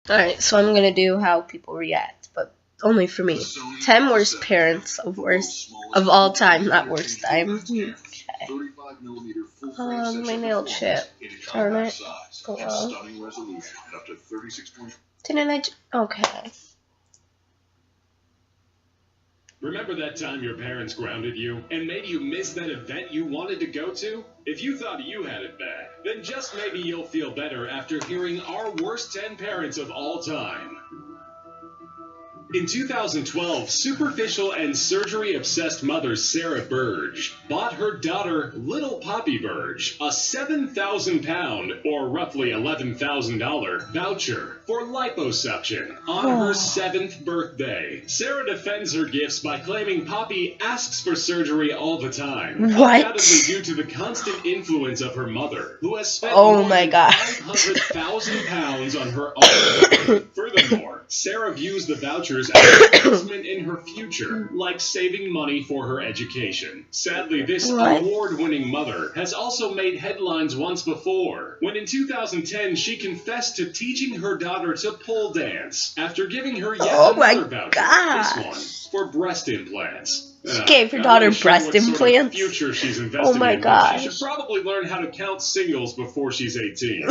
Alright, so I'm gonna do how people react, but only for me. 10 worst parents of all time, not worst time. Okay. My nail chip. Turn it. Didn't I? Okay. Remember that time your parents grounded you and made you miss that event you wanted to go to? If you thought you had it bad, then just maybe you'll feel better after hearing our worst 10 parents of all time. In 2012, superficial and surgery-obsessed mother Sarah Burge bought her daughter, little Poppy Burge, a 7,000-pound, or roughly $11,000, voucher for liposuction on her 7th birthday. Sarah defends her gifts by claiming Poppy asks for surgery all the time. What? Undoubtedly due to the constant influence of her mother, who has spent Oh more my than God. 500,000 pounds on her own. Furthermore, Sarah views the vouchers as an investment in her future, like saving money for her education. Sadly, this award-winning mother has also made headlines once before, when in 2010 she confessed to teaching her daughter to pole dance after giving her yet another voucher, this one, for breast implants. She gave her daughter breast implants? Future she's investing oh my in, gosh. She should probably learn how to count singles before she's 18.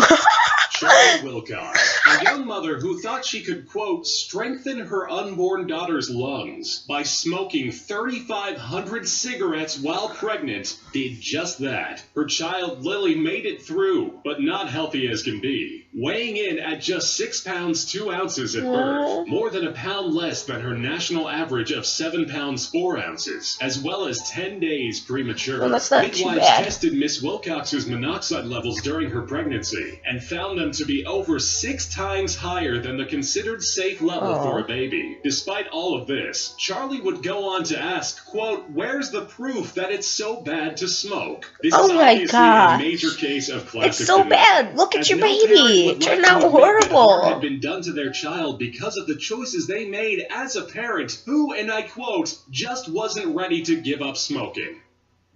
Charlie Wilcox, a young mother who thought she could, quote, strengthen her unborn daughter's lungs by smoking 3,500 cigarettes while pregnant, did just that. Her child Lily made it through, but not healthy as can be, weighing in at just 6 pounds 2 ounces at birth, more than a pound less than her national average of 7 pounds 4 ounces, as well as 10 days premature. Well, that's not Midwives too bad. tested Miss Wilcox's monoxide levels during her pregnancy and found them to be over 6 times higher than the considered safe level for a baby. Despite all of this, Charlie would go on to ask, quote, where's the proof that it's so bad to smoke? This is obviously a major case of classic It's so denial. bad. Look at As your no baby. parent It would turned like to out admit that harm had horrible. been done to their child because of the choices they made as a parent who, and I quote, just wasn't ready to give up smoking.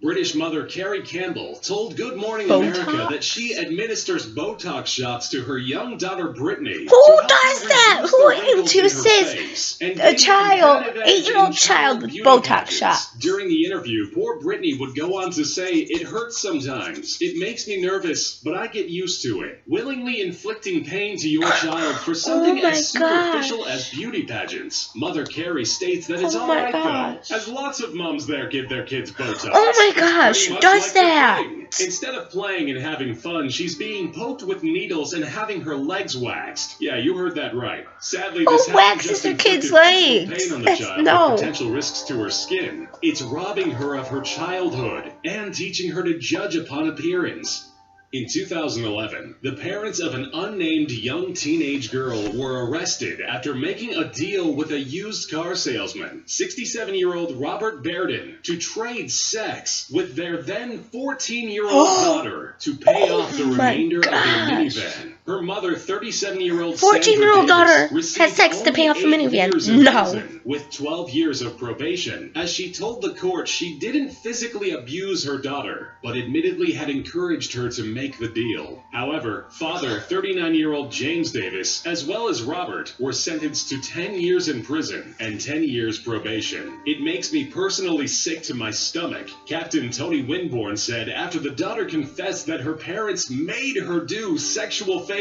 British mother Carrie Campbell told Good Morning America that she administers Botox shots to her young daughter Brittany. Who does that? Who induces a child, 8-year-old child with Botox shots? During the interview, poor Brittany would go on to say, it hurts sometimes. It makes me nervous, but I get used to it. Willingly inflicting pain to your child for something as superficial as beauty pageants. Mother Carrie states that it's alright though, as lots of moms there give their kids Botox. Oh my gosh, who does that? Instead of playing and having fun, she's being poked with needles and having her legs waxed. Yeah, you heard that right. Sadly, this waxes her kids' legs? Pain on the child with potential risks to her skin. It's robbing her of her childhood and teaching her to judge upon appearance. In 2011, the parents of an unnamed young teenage girl were arrested after making a deal with a used car salesman, 67-year-old Robert Bairden, to trade sex with their then 14-year-old daughter to pay off the remainder of their minivan. Her mother, 37-year-old 14-year-old daughter has sex to pay off a minivan. No. With 12 years of probation, as she told the court she didn't physically abuse her daughter, but admittedly had encouraged her to make the deal. However, father, 39-year-old James Davis, as well as Robert, were sentenced to 10 years in prison and 10 years probation. It makes me personally sick to my stomach, Captain Tony Winborn said after the daughter confessed that her parents made her do sexual favors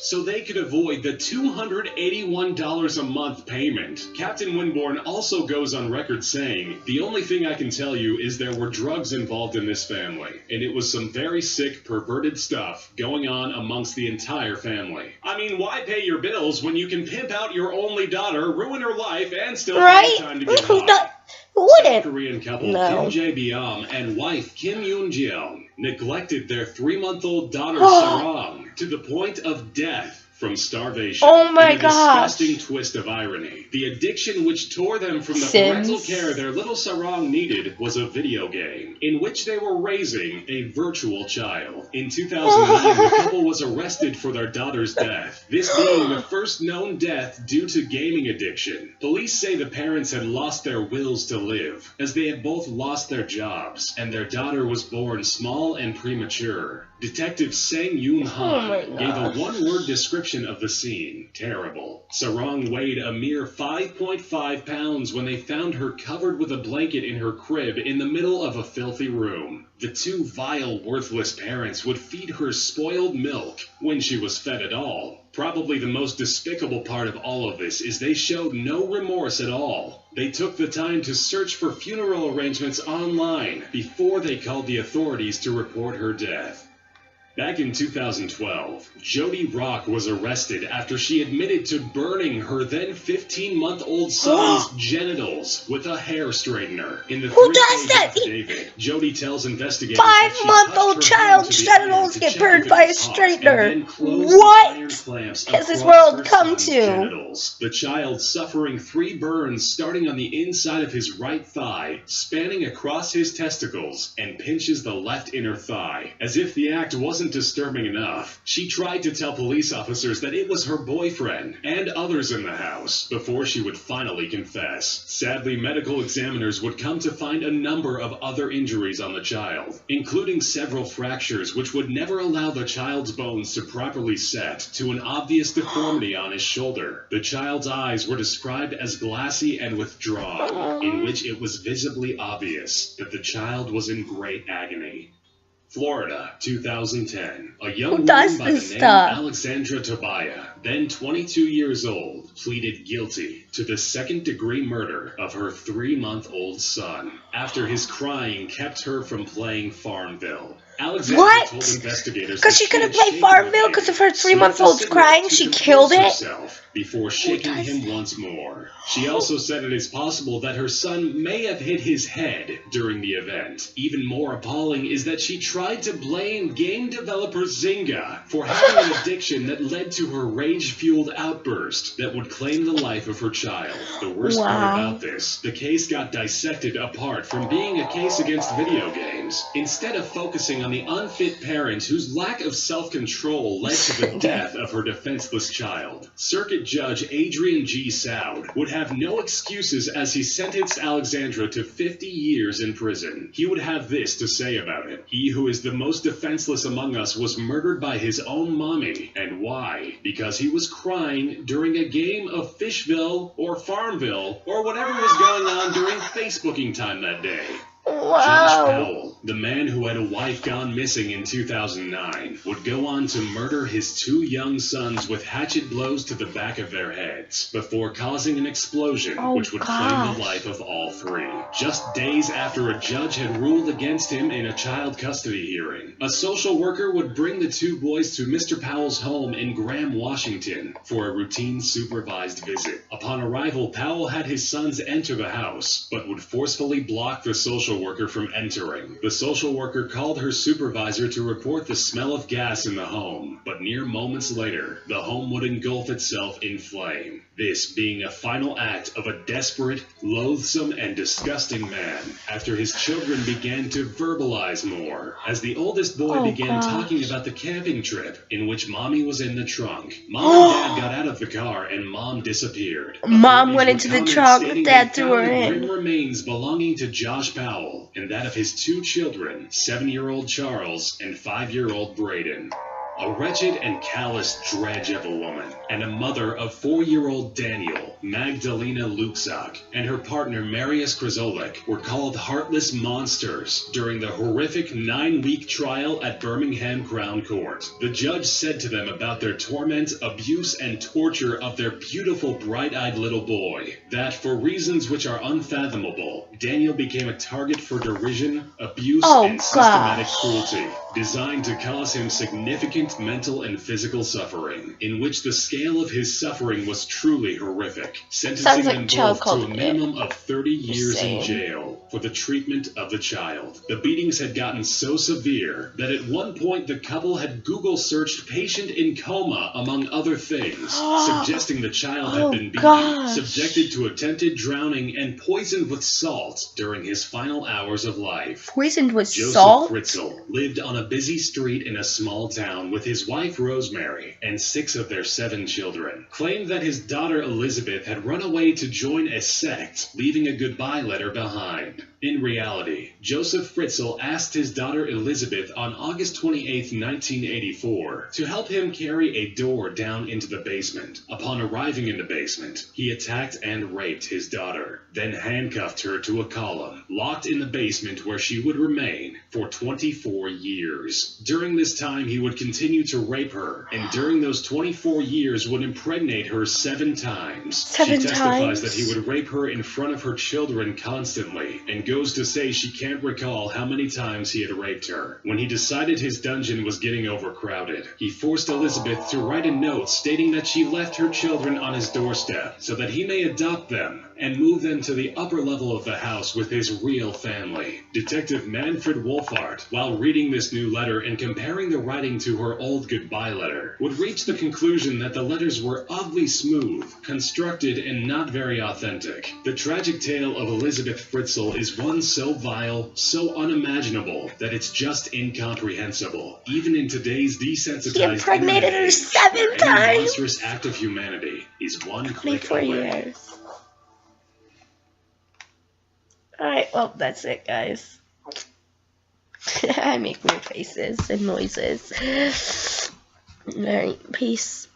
so they could avoid the $281 a month payment. Captain Winborn also goes on record saying, the only thing I can tell you is there were drugs involved in this family, and it was some very sick, perverted stuff going on amongst the entire family. I mean, why pay your bills when you can pimp out your only daughter, ruin her life, and still find time to get high? Who wouldn't? South Korean couple Kim Jae-byum and wife Kim Yoon-jeong neglected their 3-month-old daughter Sarang to the point of death from starvation. Oh my gosh. Disgusting twist of irony. The addiction which tore them from the parental care their little Sarang needed was a video game, in which they were raising a virtual child. In 2009, the couple was arrested for their daughter's death, this being the first known death due to gaming addiction. Police say the parents had lost their wills to live, as they had both lost their jobs, and their daughter was born small and premature. Detective Sang Yoon Han gave a one-word description description of the scene. Terrible. Sarong weighed a mere 5.5 pounds when they found her covered with a blanket in her crib in the middle of a filthy room. The two vile, worthless parents would feed her spoiled milk, when she was fed at all. Probably the most despicable part of all of this is they showed no remorse at all. They took the time to search for funeral arrangements online before they called the authorities to report her death. Back in 2012, Jody Rock was arrested after she admitted to burning her then 15-month-old son's genitals with a hair straightener. In the Who does that? affidavit, Jody tells investigators that she 5-month-old touched her hand child's to the genitals air to get check burned if by it a was hot, straightener. and then closed the What iron clamps has this across world her come son's to? genitals. The child suffering 3 burns starting on the inside of his right thigh, spanning across his testicles, and pinches the left inner thigh. As if the act wasn't disturbing enough, she tried to tell police officers that it was her boyfriend and others in the house before she would finally confess. Sadly, medical examiners would come to find a number of other injuries on the child, including several fractures which would never allow the child's bones to properly set to an obvious deformity on his shoulder. The child's eyes were described as glassy and withdrawn, in which it was visibly obvious that the child was in great agony. Florida, 2010. A young woman by the name Alexandra Tobiah, then 22 years old, pleaded guilty to the second-degree murder of her 3-month-old son after his crying kept her from playing Farmville. Alexandra told investigators because she couldn't play Farmville because of her 3-month-old's crying. She killed it before shaking him once more. She also said it is possible that her son may have hit his head during the event. Even more appalling is that she tried to blame game developer Zynga for having an addiction that led to her rage-fueled outburst that would claim the life of her child. The worst part about this, the case got dissected apart from being a case against video games. Instead of focusing on the unfit parent whose lack of self-control led to the death of her defenseless child, Circuit Judge Adrian G. Soud would have no excuses as he sentenced Alexandra to 50 years in prison. He would have this to say about it. He who is the most defenseless among us was murdered by his own mommy. And why? Because he was crying during a game of Fishville or Farmville or whatever was going on during Facebooking time that day. Josh Powell, the man who had a wife gone missing in 2009, would go on to murder his 2 young sons with hatchet blows to the back of their heads before causing an explosion which would claim the life of all 3. Just days after a judge had ruled against him in a child custody hearing, a social worker would bring the 2 boys to Mr. Powell's home in Graham, Washington for a routine supervised visit. Upon arrival, Powell had his sons enter the house, but would forcefully block the social worker from entering. The social worker called her supervisor to report the smell of gas in the home, but mere moments later, the home would engulf itself in flame. This being a final act of a desperate, loathsome, and disgusting man, after his children began to verbalize more. As the oldest boy began talking about the camping trip, in which Mommy was in the trunk, Mom and Dad got out of the car and Mom disappeared. Mom went into the trunk, Dad threw her in. Remains belonging to Josh Powell, and that of his 2 children, 7-year-old Charles and 5-year-old Braden. A wretched and callous dredge of a woman, and a mother of 4-year-old Daniel, Magdalena Luxak, and her partner Marius Krasolik were called heartless monsters during the horrific 9-week trial at Birmingham Crown Court. The judge said to them about their torment, abuse, and torture of their beautiful, bright-eyed little boy, that for reasons which are unfathomable, Daniel became a target for derision, abuse, and systematic cruelty, designed to cause him significant mental and physical suffering, in which the scale of his suffering was truly horrific, sentencing them both to a minimum of 30 years in jail for the treatment of the child. The beatings had gotten so severe that at one point the couple had Google searched patient in coma among other things, suggesting the child had been beaten, subjected to attempted drowning, and poisoned with salt during his final hours of life. Poisoned with salt? Joseph Fritzl lived on a busy street in a small town with his wife Rosemary and 6 of their 7 children. Claimed that his daughter Elizabeth had run away to join a sect, leaving a goodbye letter behind. In reality, Joseph Fritzl asked his daughter Elizabeth on August 28, 1984, to help him carry a door down into the basement. Upon arriving in the basement, he attacked and raped his daughter, then handcuffed her to a column, locked in the basement where she would remain for 24 years. During this time, he would continue to rape her, and during those 24 years would impregnate her 7 times. She testifies that he would rape her in front of her children constantly, and goes to say she can't recall how many times he had raped her. When he decided his dungeon was getting overcrowded, he forced Elizabeth to write a note stating that she left her children on his doorstep so that he may adopt them and move them to the upper level of the house with his real family. Detective Manfred Wolfart, while reading this new letter and comparing the writing to her old goodbye letter, would reach the conclusion that the letters were oddly smooth, constructed, and not very authentic. The tragic tale of Elizabeth Fritzl is one so vile, so unimaginable, that it's just incomprehensible. Even in today's desensitized he impregnated her 7 times. Any monstrous act of humanity is one click 24 away. years. Alright, well, that's it, guys. I make weird faces and noises. Alright, peace.